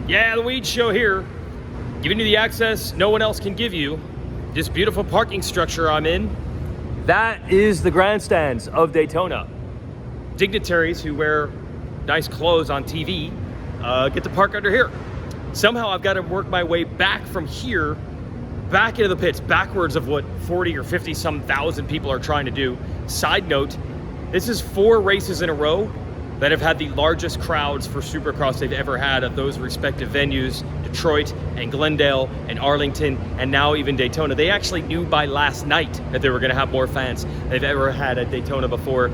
Yeah, the Weege show here, giving you the access no one else can give you. This beautiful parking structure I'm in, that is the grandstands of Daytona. Dignitaries who wear nice clothes on TV get to park under here. Somehow I've got to work my way back from here, back into the pits, backwards of what 40 or 50 some thousand people are trying to do. Side note, this is 4 races in a row that have had the largest crowds for Supercross they've ever had at those respective venues, Detroit and Glendale and Arlington, and now even Daytona. They actually knew by last night that they were gonna have more fans than they've ever had at Daytona before.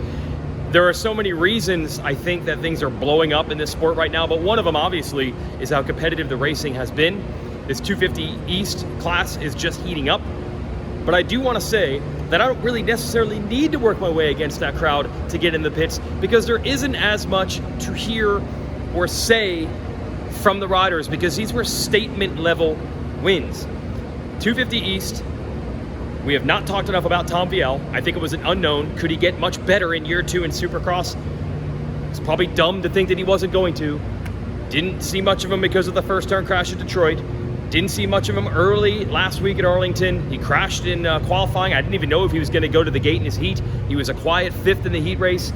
There are so many reasons I think that things are blowing up in this sport right now, but one of them obviously is how competitive the racing has been. This 250 East class is just heating up. But I do want to say that I don't really necessarily need to work my way against that crowd to get in the pits, because there isn't as much to hear or say from the riders, because these were statement level wins. 250 East, we have not talked enough about Tom Vialle. I think it was an unknown. Could he get much better in year 2 in Supercross? It's probably dumb to think that he wasn't going to. Didn't see much of him because of the first turn crash at Detroit. Didn't see much of him early last week at Arlington. He crashed in qualifying. I didn't even know if he was going to go to the gate in his heat. He was a quiet 5th in the heat race,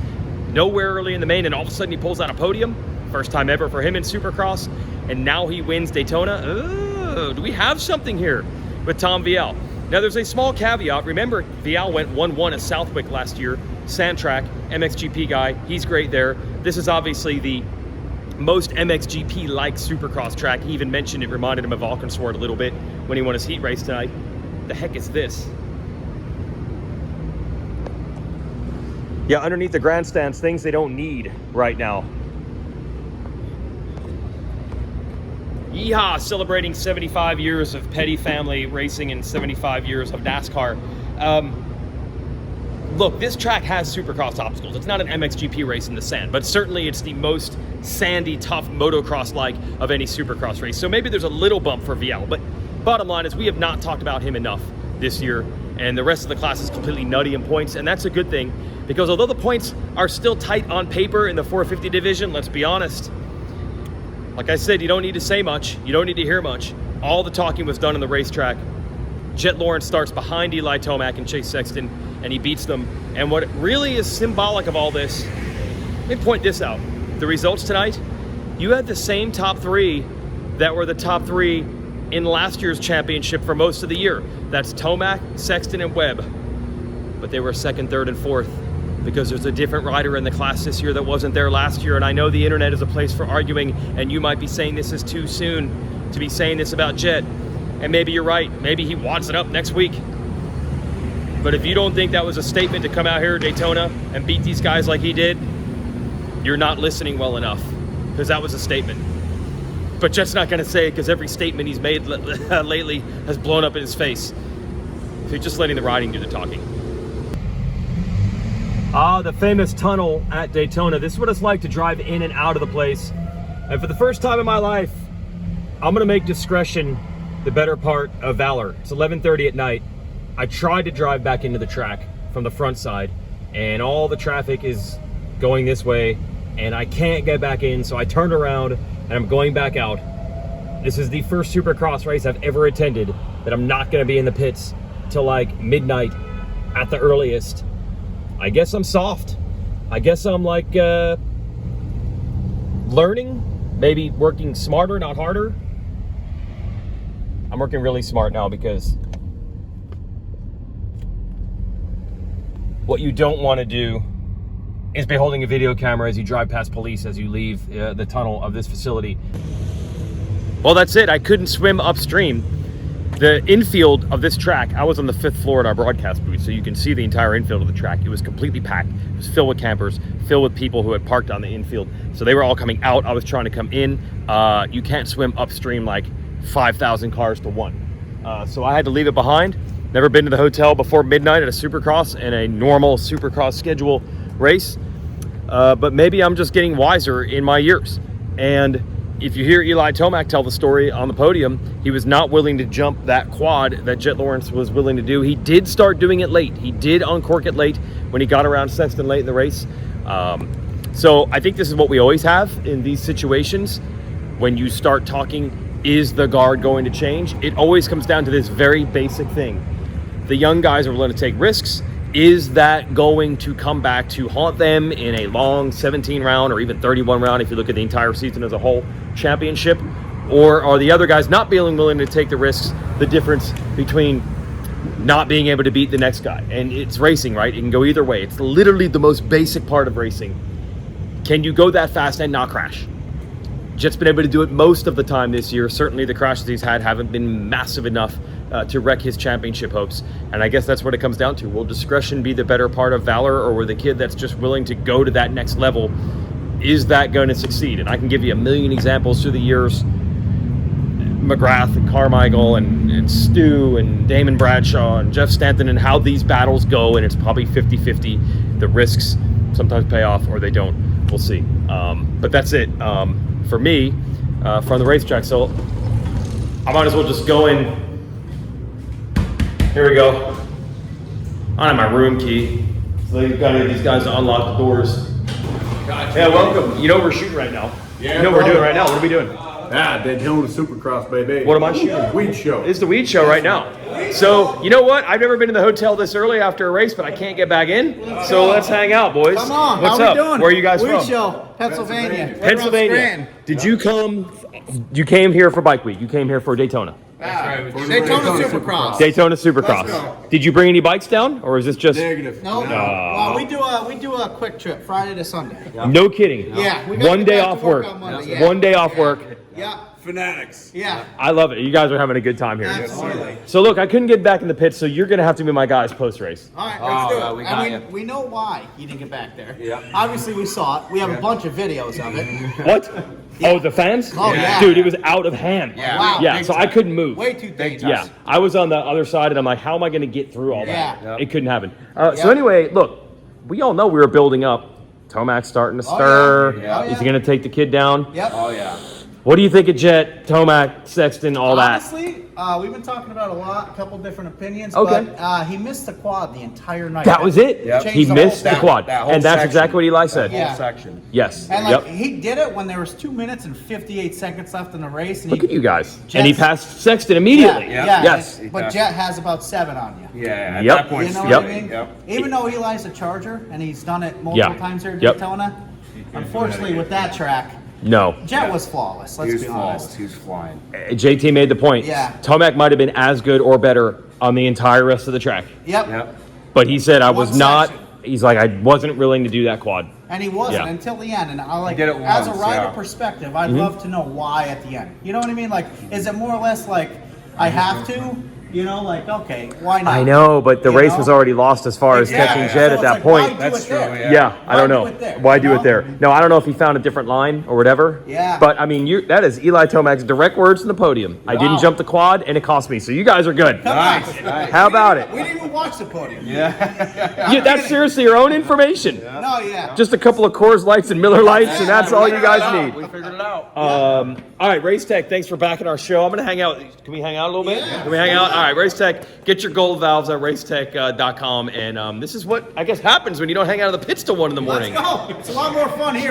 nowhere early in the main, and all of a sudden he pulls out a podium. First time ever for him in Supercross, and now he wins Daytona. Oh, do we have something here with Tom Vialle? Now there's a small caveat. Remember, Vialle went 1-1 at Southwick last year, sand track, MXGP guy. He's great there. This is obviously the most MXGP-like Supercross track. He even mentioned it reminded him of Valkenswaard a little bit when he won his heat race tonight. The heck is this? Yeah, underneath the grandstands, things they don't need right now. Yeehaw, celebrating 75 years of Petty family racing and 75 years of NASCAR. Look, this track has Supercross obstacles. It's not an MXGP race in the sand, but certainly it's the most sandy, tough motocross-like of any Supercross race. So maybe there's a little bump for Vialle, but bottom line is we have not talked about him enough this year, and the rest of the class is completely nutty in points, and that's a good thing, because although the points are still tight on paper in the 450 division, let's be honest, like I said, you don't need to say much, you don't need to hear much. All the talking was done on the racetrack. Jett Lawrence starts behind Eli Tomac and Chase Sexton, and he beats them. And what really is symbolic of all this, let me point this out. The results tonight, you had the same top 3 that were the top 3 in last year's championship for most of the year. That's Tomac, Sexton, and Webb. But they were 2nd, 3rd, and 4th, because there's a different rider in the class this year that wasn't there last year. And I know the internet is a place for arguing, and you might be saying this is too soon to be saying this about Jett. And maybe you're right. Maybe he wads it up next week. But if you don't think that was a statement to come out here at Daytona and beat these guys like he did, you're not listening well enough, because that was a statement. But Jett's not going to say it, because every statement he's made lately has blown up in his face. So you're just letting the riding do the talking. Ah, the famous tunnel at Daytona. This is what it's like to drive in and out of the place. And for the first time in my life, I'm going to make discretion the better part of valor. It's 11:30 at night. I tried to drive back into the track from the front side, and all the traffic is going this way, and I can't get back in, so I turned around and I'm going back out. This is the first Supercross race I've ever attended that I'm not gonna be in the pits till like midnight at the earliest. I guess I'm soft. I guess I'm like learning, maybe working smarter, not harder. I'm working really smart now, because what you don't want to do is be holding a video camera as you drive past police as you leave the tunnel of this facility. Well, that's it. I couldn't swim upstream. The infield of this track, I was on the 5th floor in our broadcast booth, so you can see the entire infield of the track. It was completely packed. It was filled with campers, filled with people who had parked on the infield. So they were all coming out. I was trying to come in. You can't swim upstream like 5,000 cars to 1. So I had to leave it behind. Never been to the hotel before midnight at a Supercross and a normal Supercross schedule race. But maybe I'm just getting wiser in my years. And if you hear Eli Tomac tell the story on the podium, he was not willing to jump that quad that Jett Lawrence was willing to do. He did start doing it late. He did uncork it late when he got around Sexton late in the race. So I think this is what we always have in these situations. when you start talking, is the guard going to change? It always comes down to this very basic thing. The young guys are willing to take risks. Is that going to come back to haunt them in a long 17 round or even 31 round if you look at the entire season as a whole championship? Or are the other guys not being willing to take the risks the difference between not being able to beat the next guy? And it's racing, right? It can go either way. It's literally the most basic part of racing. Can you go that fast and not crash? Jett's been able to do it most of the time this year. Certainly the crashes he's had haven't been massive enough to wreck his championship hopes. And I guess that's what it comes down to. Will discretion be the better part of valor, or will the kid that's just willing to go to that next level, is that going to succeed? And I can give you a million examples through the years. McGrath and Carmichael and Stu and Damon Bradshaw and Jeff Stanton, and how these battles go, and it's probably 50-50. The risks sometimes pay off or they don't. We'll see. But that's it for me from the racetrack. So I might as well just go in. Here we go. I have my room key. So you've got to get these guys to unlock the doors. Gotcha. Yeah, welcome. You know we're shooting right now. Yeah, you know what we're doing right now. What are we doing? Daytona Supercross, baby. What am I shooting? Weege show. It's the Weege show right now. So, you know what? I've never been in the hotel this early after a race, but I can't get back in. So let's hang out, boys. Come on. What's How up? we doing? Where are you guys Weege from? show, Pennsylvania. Pennsylvania. Did you come? You came here for Bike Week. You came here for Daytona. That's right. Daytona Supercross. Daytona Supercross. Did you bring any bikes down, or is this just Negative. No. Well, we do a quick trip Friday to Sunday. No kidding. Yeah. We got One to day get back off to work. on Monday, yeah. One day off work. Yeah. Fanatics. Yeah. I love it. You guys are having a good time here. Absolutely. So look, I couldn't get back in the pits, so you're gonna have to be my guys post race. All right, let's do it. we got And we know why you didn't get back there. Yeah. Obviously, we saw it. We have a bunch of videos of it. What? Oh, the fans? Oh, yeah. Dude, it was out of hand. Yeah. Wow. Yeah, Big so I couldn't move. Way too dangerous. Yeah, I was on the other side, and I'm like, how am I going to get through all that? Yeah. It couldn't happen. So anyway, look, we all know we were building up. Tomac's starting to stir. yeah. Is he going to take the kid down? Yep. Oh yeah. What do you think of Jett, Tomac, Sexton, all that? Honestly, we've been talking about a couple different opinions. Okay. But he missed the quad the entire night. That was it. Yep. He Changed the missed whole the quad, that whole and that's section. exactly what Eli said. Yeah. Whole section. Yes. And like Yep. he did it when there was 2 minutes and 58 seconds left in the race. And Look he, at you guys. Jett's- And he passed Sexton immediately. Yeah. Yes. But Jett has about 7 on you. Yeah. At Yep. that point, You know Yep. what I mean? Yep. Even though Eli's a Charger and he's done it multiple times here at Yep. Daytona, unfortunately with that track, No. Jett was flawless. He Let's was be flawless. honest. He was flying. JT made the point. Yeah. Tomac might have been as good or better on the entire rest of the track. Yep. Yep. But he said I was One not, section. he's like, I wasn't willing to do that quad. And he wasn't Yeah. until the end. And I like, did it as a once, rider yeah. perspective, I'd love to know why at the end. You know what I mean? Like, is it more or less like I have to? You know, like, okay, why not? I know, but the You race know? was already lost as far as Exactly. catching Jett So at it's that like, point. why do That's it true, there? Yeah, I don't Why know. do it there, Why you do know? it there? No, I don't know if he found a different line or whatever. Yeah. But I mean, that is Eli Tomac's direct words from the podium. I didn't Wow. jump the quad, and it cost me. So you guys are good. Come Nice. on. Nice. How about it? We didn't even watch the podium. Yeah, that's seriously your own information. No, yeah. Just a couple of Coors Lights and Miller Lights, and that's all you guys need. We figured it out. All right, Race Tech, thanks for backing our show. I'm going to hang out. Can we hang out a little bit? Yeah. Can we hang out? All right, Race Tech, get your gold valves at racetech.com. And this is what I guess happens when you don't hang out of the pits till 1 in the Let's morning. go. It's a lot more fun here.